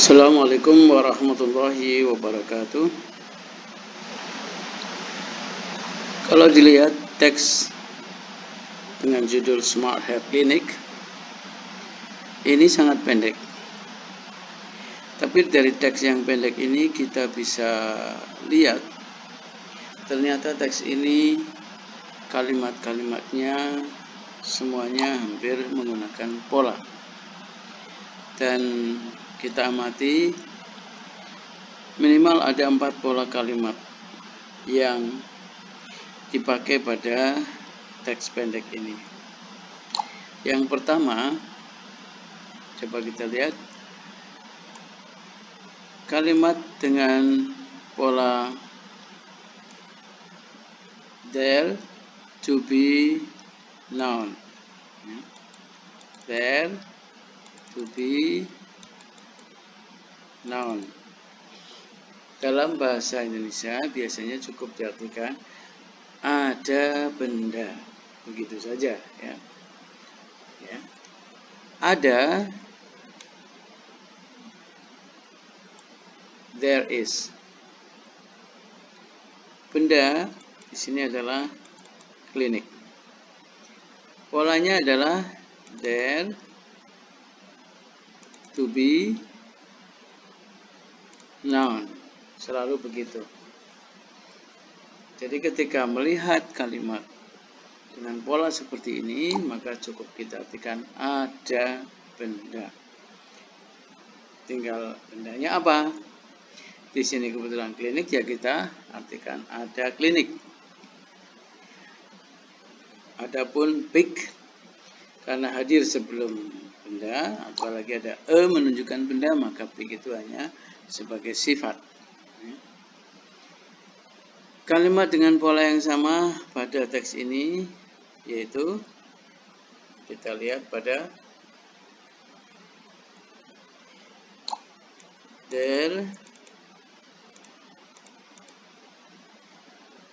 Assalamualaikum warahmatullahi wabarakatuh. Kalau dilihat teks dengan judul Smart Health Clinic, ini sangat pendek. Tapi dari teks yang pendek ini kita bisa lihat ternyata teks ini kalimat-kalimatnya semuanya hampir menggunakan pola. Dan kita amati minimal ada 4 pola kalimat yang dipakai pada teks pendek ini. Yang pertama, coba kita lihat kalimat dengan pola there to be noun. There to be noun. Dalam bahasa Indonesia biasanya cukup diartikan ada benda, begitu saja ya. Ada, there is. Benda di sini adalah klinik. Polanya adalah there to be noun. Selalu begitu. Jadi ketika melihat kalimat dengan pola seperti ini, maka cukup kita artikan ada benda. Tinggal bendanya apa? Di sini kebetulan klinik, ya kita artikan ada klinik. Adapun big, karena hadir sebelum benda, apalagi ada menunjukkan benda, maka big itu hanya sebagai sifat. Kalimat dengan pola yang sama pada teks ini, yaitu kita lihat pada there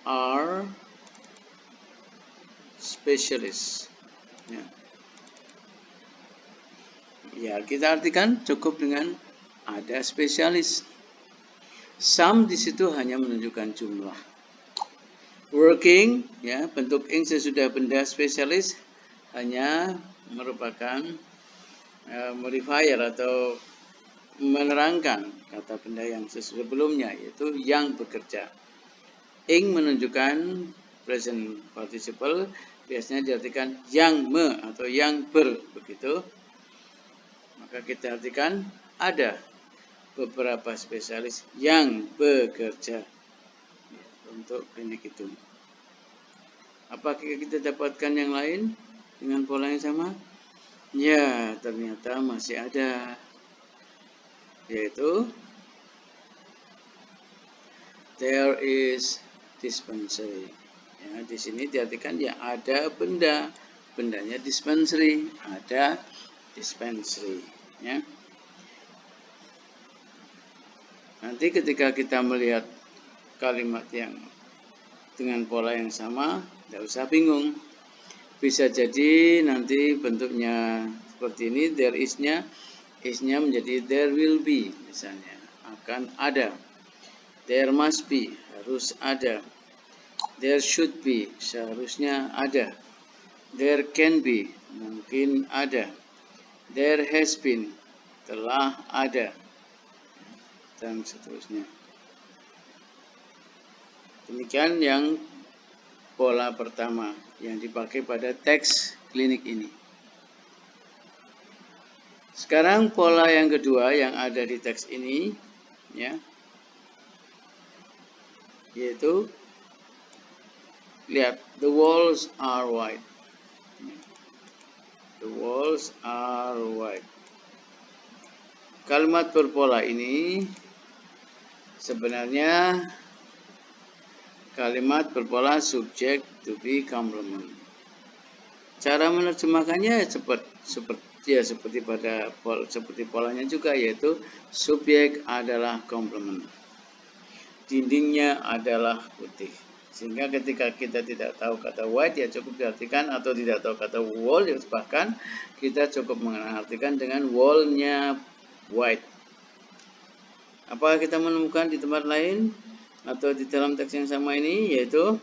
are specialists. Ya, kita artikan cukup dengan ada spesialis. Some di situ hanya menunjukkan jumlah. Working, ya, bentuk ing sesudah benda spesialis hanya merupakan modifier atau menerangkan kata benda yang sebelumnya, yaitu yang bekerja. Ing menunjukkan present participle, biasanya diartikan yang atau yang begitu. Maka kita artikan ada beberapa spesialis yang bekerja untuk klinik itu. Apakah kita dapatkan yang lain dengan pola yang sama? Ya, ternyata masih ada, yaitu there is dispensary. Ya, di sini diartikan ya ada benda, bendanya dispensary, ada dispensary. Ya. Nanti ketika kita melihat kalimat yang dengan pola yang sama, tidak usah bingung. Bisa jadi nanti bentuknya seperti ini, there is-nya menjadi there will be, misalnya, akan ada. There must be, harus ada. There should be, seharusnya ada. There can be, mungkin ada. There has been, telah ada. Dan seterusnya. Demikian yang pola pertama yang dipakai pada teks klinik ini. Sekarang pola yang kedua yang ada di teks ini, ya, yaitu lihat, the walls are white. The walls are white. Kalimat berpola ini sebenarnya kalimat berpola subject to be complement. Cara menerjemahkannya seperti polanya juga, yaitu subjek adalah complement. Dindingnya adalah putih. Sehingga ketika kita tidak tahu kata white, ya cukup diartikan, atau tidak tahu kata wall, ya bahkan kita cukup mengartikan dengan wallnya white. Apakah kita menemukan di tempat lain atau di dalam teks yang sama ini, yaitu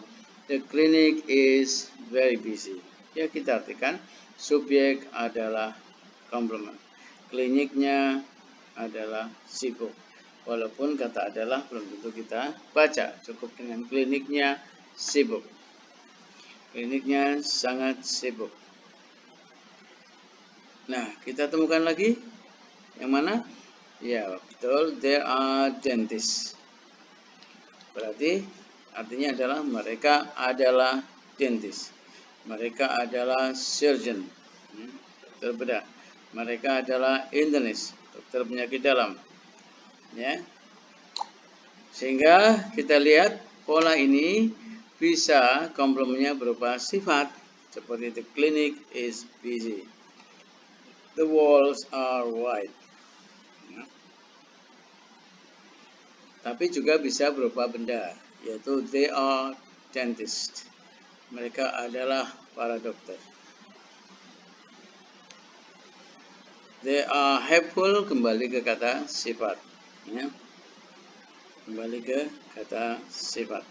the clinic is very busy. Ya, kita artikan subjek adalah komplement. Kliniknya adalah sibuk. Walaupun kata adalah belum tentu kita baca, cukup dengan kliniknya sibuk. Kliniknya sangat sibuk. Nah, kita temukan lagi yang mana? Ya, betul, there are dentists. Berarti artinya adalah mereka adalah dentist. Mereka adalah surgeon, dokter bedah. Mereka adalah internist, dokter penyakit dalam. Ya. Sehingga kita lihat pola ini bisa komplemennya berupa sifat seperti the clinic is busy. The walls are white. Tapi juga bisa berupa benda, yaitu they are dentists. Mereka adalah para dokter. They are helpful, kembali ke kata sifat. Ya. Kembali ke kata sifat.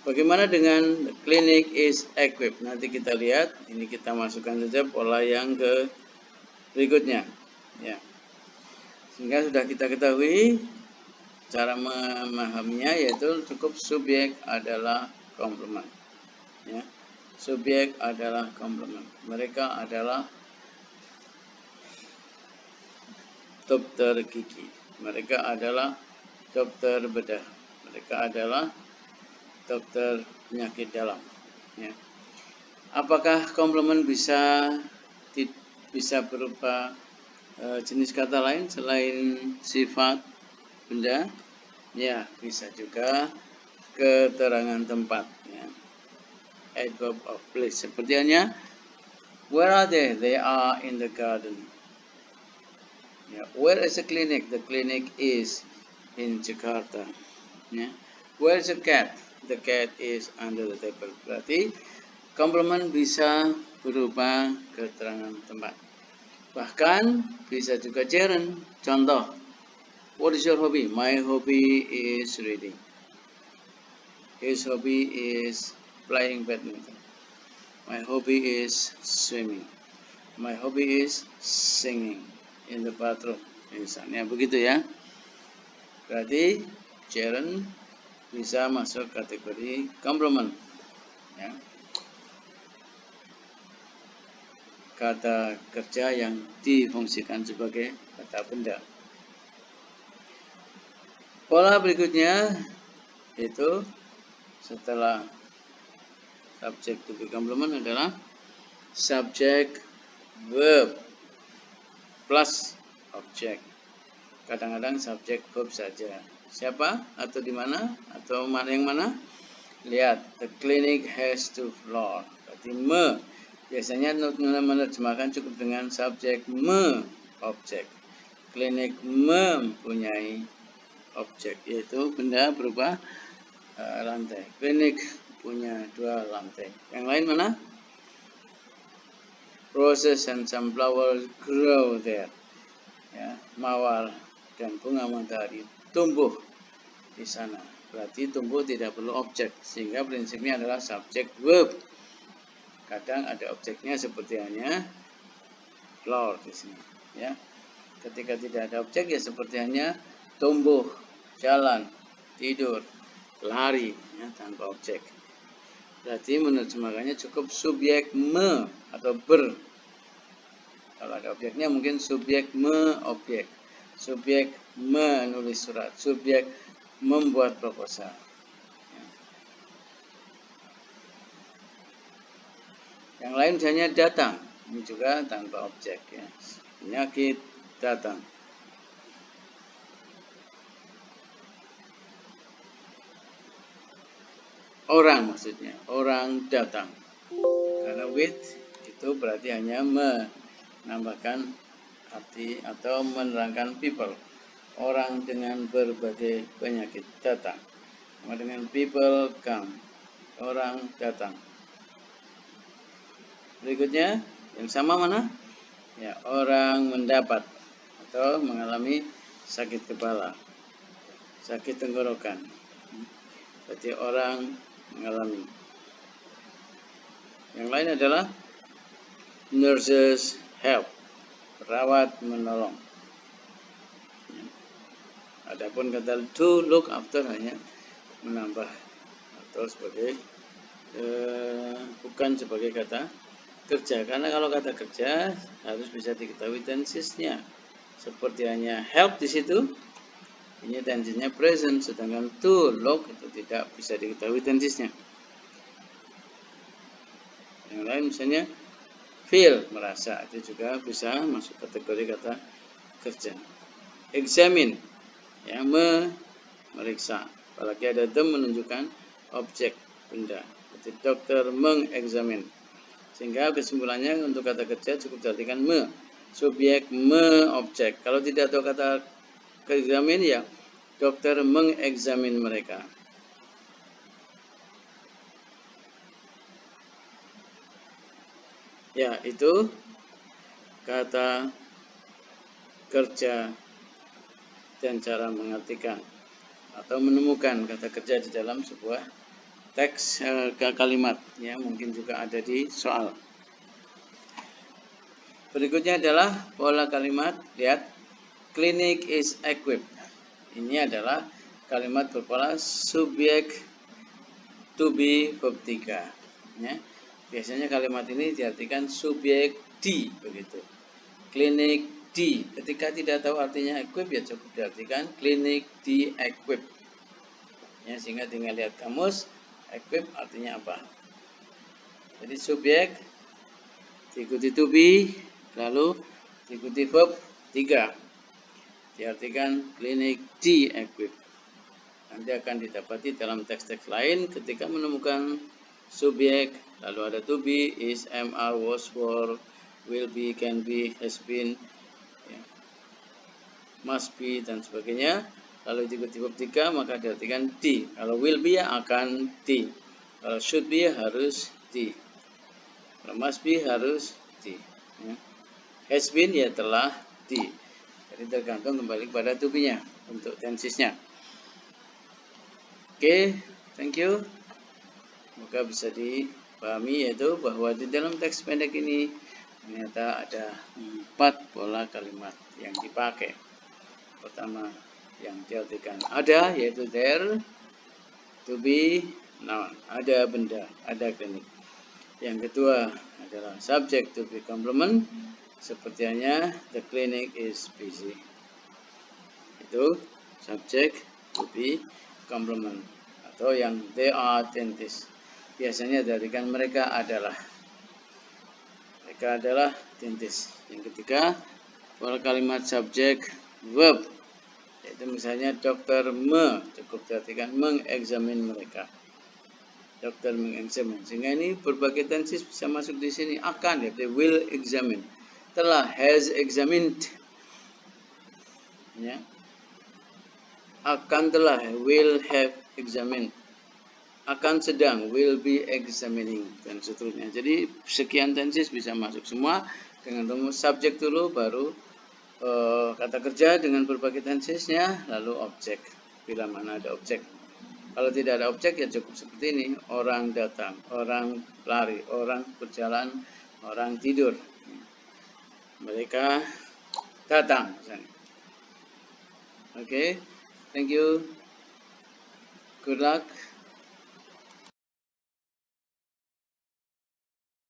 Bagaimana dengan the clinic is equipped? Nanti kita lihat, ini kita masukkan saja pola yang ke berikutnya. Ya. Sehingga sudah kita ketahui cara memahaminya, yaitu cukup subjek adalah komplement. Ya. Subjek adalah komplement. Mereka adalah dokter gigi. Mereka adalah dokter bedah. Mereka adalah dokter penyakit dalam. Ya. Apakah komplement bisa berupa jenis kata lain selain sifat benda? Ya, bisa juga keterangan tempat. Ya. Adverb of place. Seperti hanya, where are they? They are in the garden. Ya. Where is the clinic? The clinic is in Jakarta. Ya. Where is the cat? The cat is under the table. Berarti komplement bisa berupa keterangan tempat. Bahkan bisa juga gerund. Contoh, what is your hobby? My hobby is reading. His hobby is playing badminton. My hobby is swimming. My hobby is singing in the bathroom. Misalnya begitu ya. Berarti gerund bisa masuk kategori komplement. Ya. Kata kerja yang difungsikan sebagai kata benda. Pola berikutnya itu setelah subject to be complement adalah subject verb plus object. Kadang-kadang subject verb saja. Siapa atau di mana atau mana yang mana? Lihat, the clinic has 2 floors. Berarti biasanya menerjemahkan cukup dengan subjek objek. Klinik mempunyai objek, yaitu benda berupa lantai. Klinik punya 2 lantai. Yang lain mana? Roses and sunflowers grow there. Ya, mawar dan bunga matahari tumbuh di sana. Berarti tumbuh tidak perlu objek, sehingga prinsipnya adalah subject verb. Kadang ada objeknya seperti hanya flower di sini, ya. Ketika tidak ada objek ya seperti hanya tumbuh, jalan, tidur, lari, ya, tanpa objek. Berarti menerjemahkannya cukup subjek atau ber. Kalau ada objeknya mungkin subjek objek. Subjek menulis surat, subjek membuat proposal. Yang lain misalnya datang, ini juga tanpa objek ya. Penyakit datang. Orang maksudnya, orang datang. Karena with itu berarti hanya menambahkan arti atau menerangkan people. Orang dengan berbagai penyakit datang. Sama dengan people come. Orang datang. Berikutnya, yang sama mana? Ya, orang mendapat. atau mengalami sakit kepala, sakit tenggorokan. Berarti orang mengalami. Yang lain adalah nurses help, perawat menolong. Adapun kata to look after hanya menambah atau sebagai bukan sebagai kata kerja, karena kalau kata kerja harus bisa diketahui tensesnya. Seperti hanya help di situ, ini tensesnya present, sedangkan to look itu tidak bisa diketahui tensesnya. Yang lain misalnya feel, merasa, itu juga bisa masuk kategori kata kerja. Examine, ya, memeriksa. Apalagi ada the menunjukkan objek, benda. Jadi dokter mengeksamin. Sehingga kesimpulannya untuk kata kerja cukup diartikan subjek objek. Kalau tidak tahu kata eksamin, ya dokter mengeksamin mereka. Ya, itu kata kerja dan cara mengartikan atau menemukan kata kerja di dalam sebuah teks kalimat, ya, mungkin juga ada di soal. Berikutnya adalah pola kalimat. Lihat, clinic is equipped. Ini adalah kalimat berpola subjek to be verb 3, ya. Biasanya kalimat ini diartikan subjek di, begitu. Clinic di, ketika tidak tahu artinya equip, ya cukup diartikan clinic di equip, ya, sehingga tinggal lihat kamus equip artinya apa. Jadi subjek diikuti to be, lalu diikuti verb 3, diartikan clinic di equip. Nanti akan didapati dalam teks-teks lain ketika menemukan subjek, lalu ada to be, is, am, are, was, were, will be, can be, has been, ya, must be, dan sebagainya. Lalu diikuti verb 3, maka diartikan di. Kalau will be, ya akan di. Kalau should be, ya harus di. Kalau must be, harus di, ya. Has been, ya telah di. Jadi tergantung kembali kepada to be-nya untuk tensesnya. Oke, thank you. Semoga bisa dipahami, yaitu bahwa di dalam teks pendek ini ternyata ada 4 pola kalimat yang dipakai. Pertama, yang diartikan ada, yaitu there, to be, noun, ada benda, ada klinik. Yang kedua adalah subject to be complement, seperti hanya the clinic is busy. Itu subject to be complement, atau yang they are dentist. Biasanya diartikan mereka adalah dentist. Yang ketiga, pola kalimat subjek verb, yaitu misalnya dokter cukup diartikan mengeksamin mereka. Dokter mengeksamin. Sehingga ini berbagai tenses bisa masuk di sini. Akan, ya, they will examine. Telah, has examined, ya. Akan telah, will have examined. Akan sedang, will be examining, dan seterusnya. Jadi sekian tenses bisa masuk semua dengan rumus subjek dulu, baru kata kerja dengan berbagai tensesnya, lalu objek bila mana ada objek. Kalau tidak ada objek, ya cukup seperti ini: orang datang, orang lari, orang berjalan, orang tidur, mereka datang misalnya. Oke, thank you, good luck.